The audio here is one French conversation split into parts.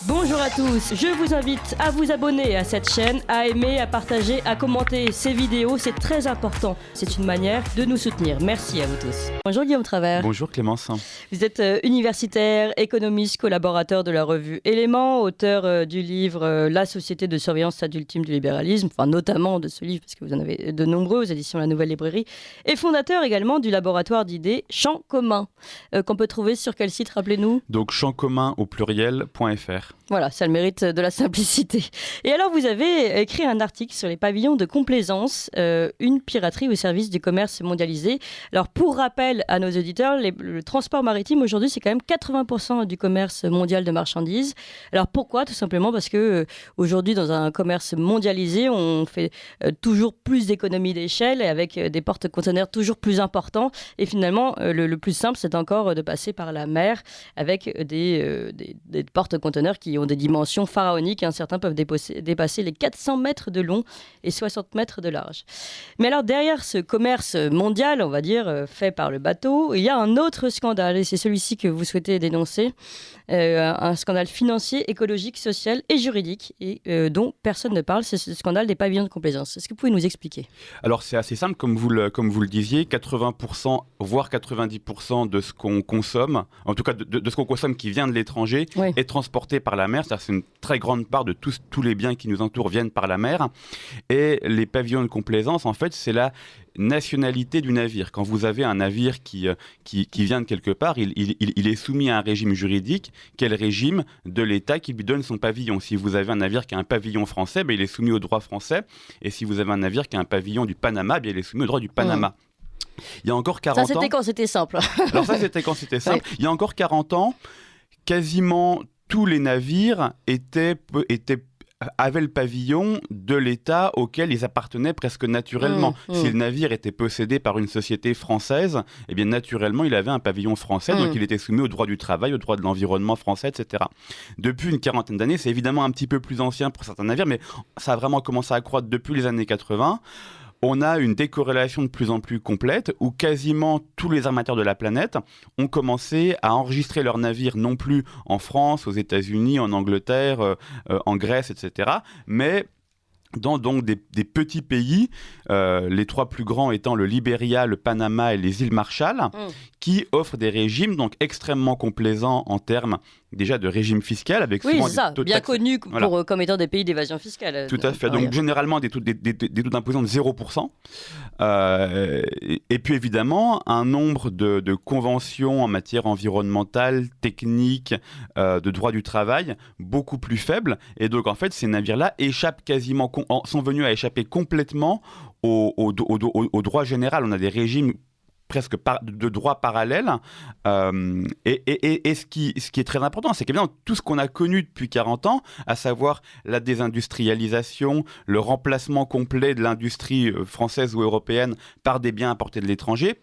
Bonjour à tous, je vous invite à vous abonner à cette chaîne, à aimer, à partager, à commenter ces vidéos, c'est très important. C'est une manière de nous soutenir. Merci à vous tous. Bonjour Guillaume Travers. Bonjour Clémence. Vous êtes universitaire, économiste, collaborateur de la revue Éléments, auteur du livre La société de surveillance stade ultime du libéralisme, enfin notamment de ce livre parce que vous en avez de nombreux aux éditions La Nouvelle Librairie, et fondateur également du laboratoire d'idées Champ Commun, qu'on peut trouver sur quel site, rappelez-nous? Donc champcommun au pluriel.fr. Voilà, ça a le mérite de la simplicité. Et alors, vous avez écrit un article sur les pavillons de complaisance, une piraterie au service du commerce mondialisé. Alors, pour rappel à nos auditeurs, le transport maritime aujourd'hui, c'est quand même 80% du commerce mondial de marchandises. Alors, pourquoi? Tout simplement parce que aujourd'hui, dans un commerce mondialisé, on fait toujours plus d'économies d'échelle et avec des porte-conteneurs toujours plus importants. Et finalement, le plus simple, c'est encore de passer par la mer avec des porte-conteneurs qui ont des dimensions pharaoniques. Certains peuvent dépasser les 400 mètres de long et 60 mètres de large. Mais alors, derrière ce commerce mondial, on va dire, fait par le bateau, il y a un autre scandale, et c'est celui-ci que vous souhaitez dénoncer, un scandale financier, écologique, social et juridique, et dont personne ne parle, c'est ce scandale des pavillons de complaisance. Est-ce que vous pouvez nous expliquer? Alors c'est assez simple, comme vous le disiez, 80%, voire 90% de ce qu'on consomme, en tout cas de ce qu'on consomme qui vient de l'étranger, Oui. est transporté par la mer. C'est-à-dire c'est une très grande part de tous les biens qui nous entourent viennent par la mer. Et les pavillons de complaisance, en fait, c'est la nationalité du navire. Quand vous avez un navire qui vient de quelque part, il est soumis à un régime juridique. Quel régime? De l'État qui lui donne son pavillon. Si vous avez un navire qui a un pavillon français, il est soumis au droit français. Et si vous avez un navire qui a un pavillon du Panama, il est soumis au droit du Panama. Il y a encore 40 ans... Ça, c'était quand c'était simple. Alors ça, c'était quand c'était simple. Ouais. Il y a encore 40 ans, quasiment tous les navires avaient le pavillon de l'État auquel ils appartenaient presque naturellement. Si le navire était possédé par une société française, eh bien naturellement, il avait un pavillon français, donc il était soumis au droit du travail, au droit de l'environnement français, etc. Depuis une quarantaine d'années, c'est évidemment un petit peu plus ancien pour certains navires, mais ça a vraiment commencé à croître depuis les années 80. On a une décorrélation de plus en plus complète où quasiment tous les armateurs de la planète ont commencé à enregistrer leurs navires non plus en France, aux États-Unis, en Angleterre, en Grèce, etc., mais dans donc des petits pays, les trois plus grands étant le Libéria, le Panama et les îles Marshall, qui offrent des régimes donc extrêmement complaisants en termes déjà de régime fiscal, avec souvent c'est ça, bien connu comme étant des pays d'évasion fiscale. Tout à fait, donc généralement des taux d'imposition de 0%, et puis évidemment un nombre de conventions en matière environnementale, technique, de droit du travail, beaucoup plus faibles, et donc en fait ces navires-là sont venus à échapper complètement au droit général. On a des régimes presque de droit parallèle, et ce qui est très important, c'est qu'évidemment tout ce qu'on a connu depuis 40 ans, à savoir la désindustrialisation, le remplacement complet de l'industrie française ou européenne par des biens importés de l'étranger,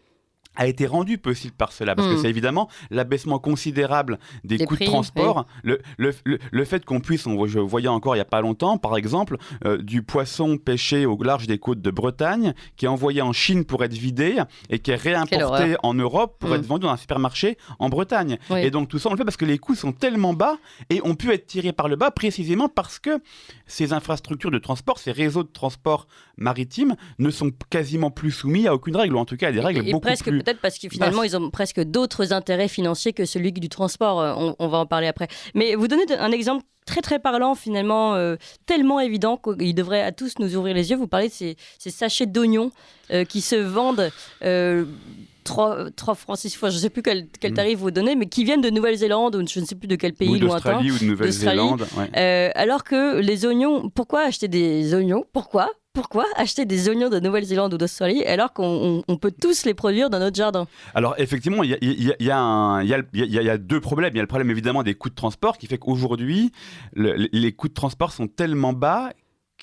a été rendu possible par cela, parce que c'est évidemment l'abaissement considérable des coûts de transport, oui. le fait qu'on puisse, je voyais encore il n'y a pas longtemps, par exemple, du poisson pêché au large des côtes de Bretagne, qui est envoyé en Chine pour être vidé, et qui est réimporté en Europe pour être vendu dans un supermarché en Bretagne. Oui. Et donc tout ça, on le fait parce que les coûts sont tellement bas, et on peut être tiré par le bas précisément parce que ces infrastructures de transport, ces réseaux de transport maritime ne sont quasiment plus soumis à aucune règle, ou en tout cas à des règles beaucoup plus... Peut-être parce que finalement, ils ont presque d'autres intérêts financiers que celui du transport. On va en parler après. Mais vous donnez un exemple très très parlant finalement, tellement évident qu'il devrait à tous nous ouvrir les yeux. Vous parlez de ces sachets d'oignons qui se vendent 3 francs 6 fois, je ne sais plus quel tarif vous donnez, mais qui viennent de Nouvelle-Zélande ou je ne sais plus de quel pays lointain. D'Australie ou de Nouvelle-Zélande. Ouais. Alors que les oignons, pourquoi acheter des oignons? Pourquoi acheter des oignons de Nouvelle-Zélande ou d'Australie alors qu'on peut tous les produire dans notre jardin? Alors effectivement, il y a deux problèmes. Il y a le problème évidemment des coûts de transport qui fait qu'aujourd'hui, les coûts de transport sont tellement bas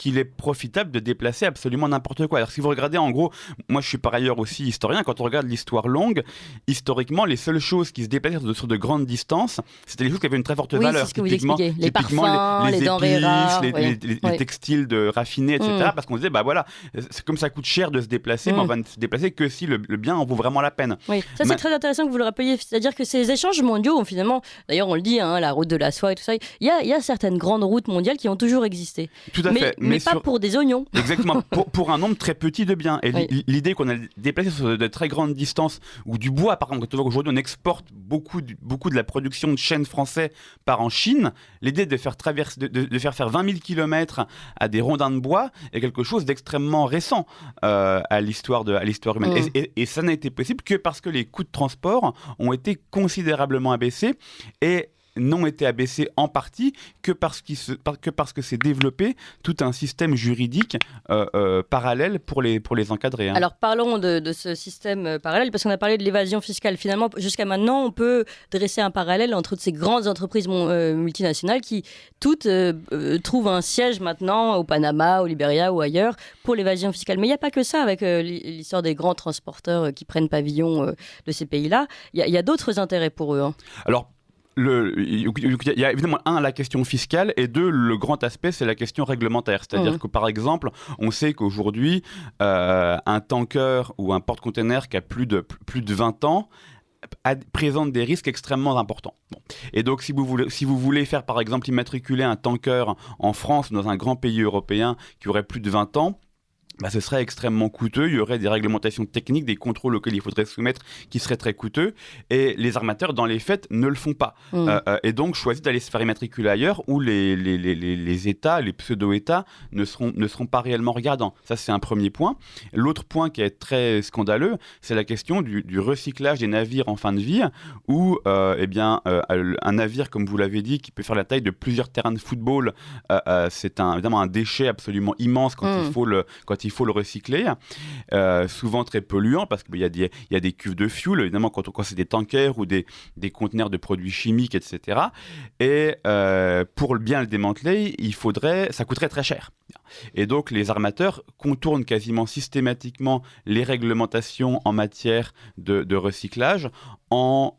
qu'il est profitable de déplacer absolument n'importe quoi. Alors si vous regardez en gros, moi je suis par ailleurs aussi historien, quand on regarde l'histoire longue, historiquement les seules choses qui se déplaçaient sur de grandes distances, c'était les choses qui avaient une très forte valeur. C'est ce que vous expliquez. Les parfums, les denrées rares, les textiles raffinés, etc. Parce qu'on disait, bah voilà, c'est comme ça coûte cher de se déplacer, mais on va ne se déplacer que si le bien en vaut vraiment la peine. Oui, ça c'est très intéressant que vous le rappeliez, c'est-à-dire que ces échanges mondiaux, finalement, d'ailleurs on le dit, la route de la soie et tout ça, il y a certaines grandes routes mondiales qui ont toujours existé. Tout à fait. Mais pas pour des oignons. Exactement, pour un nombre très petit de biens. Et l'idée qu'on a déplacé sur de très grandes distances, ou du bois, par exemple, quand on voit qu'aujourd'hui on exporte beaucoup de la production de chêne français part en Chine, l'idée de faire faire 20 000 km à des rondins de bois est quelque chose d'extrêmement récent à l'histoire humaine. Et ça n'a été possible que parce que les coûts de transport ont été considérablement abaissés et n'ont été abaissés en partie que parce que s'est développé tout un système juridique parallèle pour les encadrer. Alors parlons de ce système parallèle, parce qu'on a parlé de l'évasion fiscale. Finalement, jusqu'à maintenant, on peut dresser un parallèle entre toutes ces grandes entreprises multinationales qui toutes trouvent un siège maintenant au Panama, au Libéria ou ailleurs pour l'évasion fiscale. Mais il n'y a pas que ça avec l'histoire des grands transporteurs qui prennent pavillon de ces pays-là. Il y a d'autres intérêts pour eux. Alors, il y a évidemment la question fiscale et le grand aspect c'est la question réglementaire, c'est-à-dire que par exemple on sait qu'aujourd'hui un tanker ou un porte-container qui a plus de 20 ans présente des risques extrêmement importants. Et donc si vous voulez faire par exemple immatriculer un tanker en France dans un grand pays européen qui aurait plus de 20 ans, ce serait extrêmement coûteux, il y aurait des réglementations techniques, des contrôles auxquels il faudrait se soumettre qui seraient très coûteux, et les armateurs, dans les faits, ne le font pas. Et donc choisissent d'aller se faire immatriculer ailleurs où les États, les pseudo-États, ne seront pas réellement regardants. Ça, c'est un premier point. L'autre point qui est très scandaleux, c'est la question du recyclage des navires en fin de vie, où un navire, comme vous l'avez dit, qui peut faire la taille de plusieurs terrains de football, c'est évidemment un déchet absolument immense quand il faut le recycler, souvent très polluant parce qu'il y a des cuves de fuel, évidemment quand c'est des tankers ou des conteneurs de produits chimiques, etc. Et pour bien le démanteler, ça coûterait très cher. Et donc les armateurs contournent quasiment systématiquement les réglementations en matière de recyclage en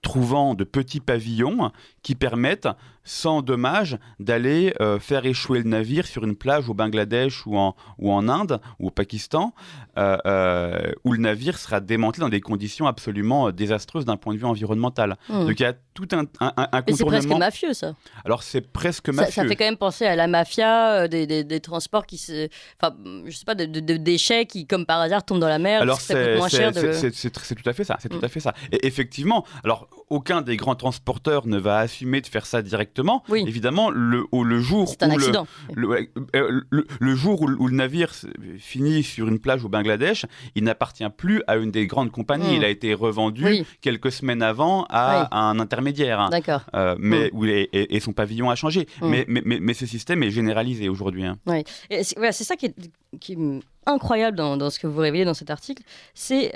trouvant de petits pavillons qui permettent, sans dommage, d'aller faire échouer le navire sur une plage au Bangladesh ou en Inde ou au Pakistan, où le navire sera démantelé dans des conditions absolument désastreuses d'un point de vue environnemental. Donc il y a tout un contournement. Mais c'est presque mafieux, ça. Alors c'est presque mafieux. Ça fait quand même penser à la mafia des transports je sais pas, de déchets qui, comme par hasard, tombent dans la mer. Alors ça coûte moins cher c'est tout à fait ça. C'est tout à fait ça. Et effectivement, alors aucun des grands transporteurs ne va assumer de faire ça directement. Oui. Évidemment, le jour c'est un accident. Le jour où le navire finit sur une plage au Bangladesh, il n'appartient plus à une des grandes compagnies. Il a été revendu quelques semaines avant à un intermédiaire. D'accord. Et son pavillon a changé. Mais ce système est généralisé aujourd'hui. Oui. C'est ça qui est incroyable dans ce que vous révélez dans cet article, c'est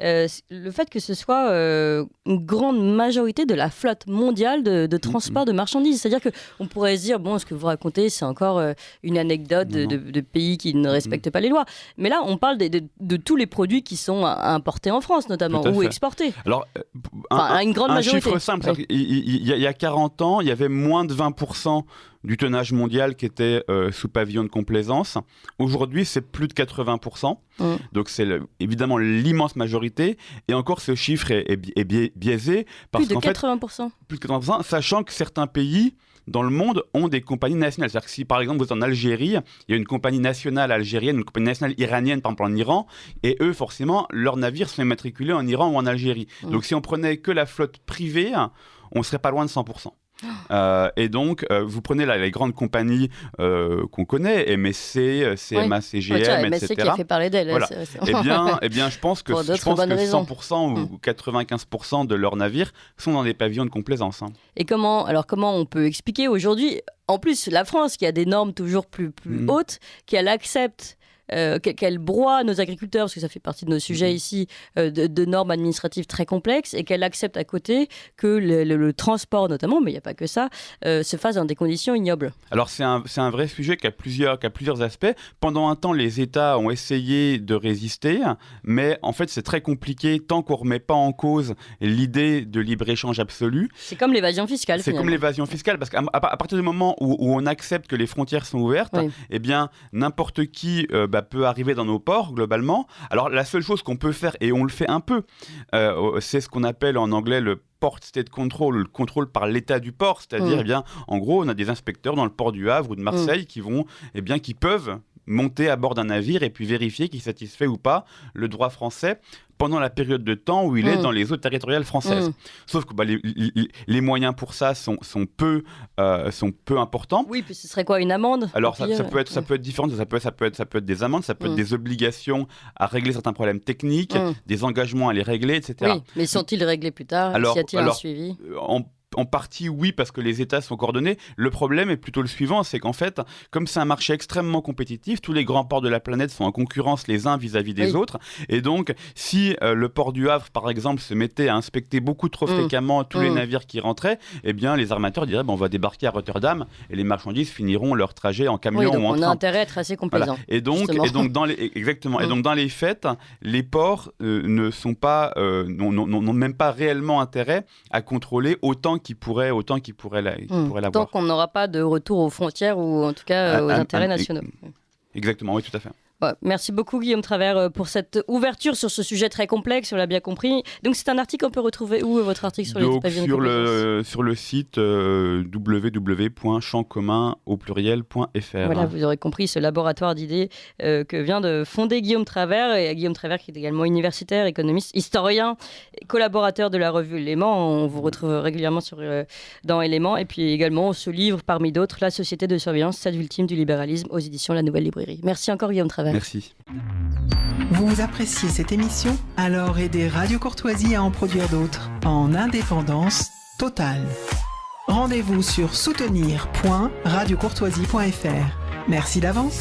le fait que ce soit une grande majorité de la flotte mondiale de transport de marchandises. C'est-à-dire qu'on pourrait se dire, ce que vous racontez, c'est encore une anecdote de pays qui ne respectent pas les lois. Mais là, on parle de tous les produits qui sont importés en France, notamment, ou exportés. Alors, une grande majorité. Un chiffre simple, il y a 40 ans, il y avait moins de 20% du tonnage mondial qui était sous pavillon de complaisance. Aujourd'hui, c'est plus de 80%. Donc, c'est évidemment l'immense majorité. Et encore, ce chiffre est biaisé. Plus de 80%. Plus de 80%, sachant que certains pays dans le monde ont des compagnies nationales. C'est-à-dire que si, par exemple, vous êtes en Algérie, il y a une compagnie nationale algérienne, une compagnie nationale iranienne, par exemple en Iran, et eux, forcément, leurs navires sont immatriculés en Iran ou en Algérie. Donc, si on prenait que la flotte privée, on ne serait pas loin de 100%. Et donc, vous prenez les grandes compagnies qu'on connaît, MSC, CMA, CGM, MSC etc. qui a fait parler d'elle. Voilà. Eh bien, je pense que 100% ou 95% de leurs navires sont dans des pavillons de complaisance. Et comment on peut expliquer aujourd'hui, en plus, la France qui a des normes toujours plus hautes, qu'elle accepte qu'elle broie nos agriculteurs, parce que ça fait partie de nos sujets ici, de normes administratives très complexes, et qu'elle accepte à côté que le transport notamment, mais il n'y a pas que ça, se fasse dans des conditions ignobles. Alors c'est un vrai sujet qui a plusieurs aspects. Pendant un temps, les États ont essayé de résister, mais en fait c'est très compliqué tant qu'on ne remet pas en cause l'idée de libre-échange absolu. C'est comme l'évasion fiscale. C'est comme l'évasion fiscale, parce qu'à partir du moment où on accepte que les frontières sont ouvertes, oui. eh bien n'importe qui peut arriver dans nos ports globalement. Alors la seule chose qu'on peut faire, et on le fait un peu, c'est ce qu'on appelle en anglais le Port State Control, le contrôle par l'état du port, c'est-à-dire, eh bien, en gros, on a des inspecteurs dans le port du Havre ou de Marseille qui peuvent monter à bord d'un navire et puis vérifier qu'il satisfait ou pas le droit français pendant la période de temps où il est dans les eaux territoriales françaises. Sauf que les moyens pour ça sont peu importants. Oui, puis ce serait quoi, une amende? Alors ça peut être différent, ça peut être des amendes, ça peut être des obligations à régler certains problèmes techniques, des engagements à les régler, etc. Oui, mais sont-ils réglés plus tard? Y a-t-il un suivi? En partie, oui, parce que les États sont coordonnés. Le problème est plutôt le suivant, c'est qu'en fait, comme c'est un marché extrêmement compétitif, tous les grands ports de la planète sont en concurrence les uns vis-à-vis des autres. Et donc, si le port du Havre, par exemple, se mettait à inspecter beaucoup trop fréquemment tous les navires qui rentraient, eh bien, les armateurs diraient on va débarquer à Rotterdam et les marchandises finiront leur trajet en camion ou en train. On a intérêt à être assez complaisant. Voilà. Et donc, dans les faits, les ports n'ont même pas réellement intérêt à contrôler autant qu'ils pourraient l'avoir. Tant qu'on n'aura pas de retour aux frontières ou en tout cas aux intérêts nationaux. Exactement, oui, tout à fait. Ouais, merci beaucoup Guillaume Travers pour cette ouverture sur ce sujet très complexe, on l'a bien compris. Donc c'est un article qu'on peut retrouver où, votre article sur les pavillons de complaisance? Sur le site www.champscommun.fr. Voilà, vous aurez compris ce laboratoire d'idées que vient de fonder Guillaume Travers. Et Guillaume Travers qui est également universitaire, économiste, historien, collaborateur de la revue Éléments. On vous retrouve régulièrement dans Éléments. Et puis également ce livre parmi d'autres, La société de surveillance, celle ultime du libéralisme, aux éditions La Nouvelle Librairie. Merci encore Guillaume Travers. Merci. Vous appréciez cette émission? Alors aidez Radio Courtoisie à en produire d'autres en indépendance totale. Rendez-vous sur soutenir.radiocourtoisie.fr. Merci d'avance.